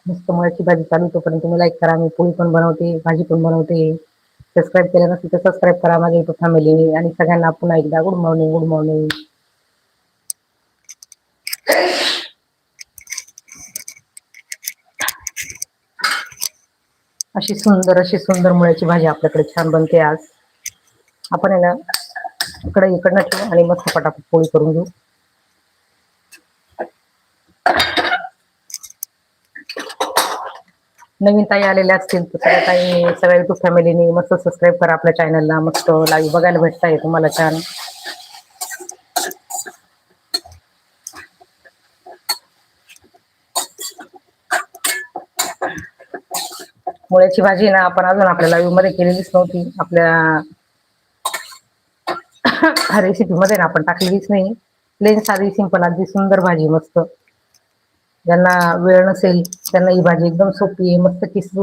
मस्त मुळ्याची भाजी चालू तोपर्यंत तुम्ही लाईक करा. मी पोळी पण बनवते, भाजी पण बनवते. सबस्क्राईब केलं नसेल तर सबस्क्राईब करा माझ्या युट्यूब फॅमिली. आणि सगळ्यांना पुन्हा एकदा गुड मॉर्निंग, गुड मॉर्निंग. अशी सुंदर मुळ्याची भाजी आपल्याकडे छान बनते आज. आपण आहे ना कढई इकडनं ठेवू आणि मस्त पटापट पोळी करून घेऊ. नवीन ताई आलेल्या असतील तर सगळ्या ताई, सगळ्या युट्यूब फॅमिलीने मस्त सबस्क्राईब करा आपल्या चॅनलला. मस्त लाईव्ह बघायला भेटताय तुम्हाला छान. मुळ्याची भाजी ना आपण अजून आपल्या लाईव्ह मध्ये केलेलीच नव्हती. आपल्या रेसिपी मध्ये ना आपण टाकलेलीच नाही. प्लेन साधी सिंपल अगदी सुंदर भाजी मस्त. ज्यांना वेळ नसेल त्यांना ही भाजी एकदम सोपी आहे. मस्त किसून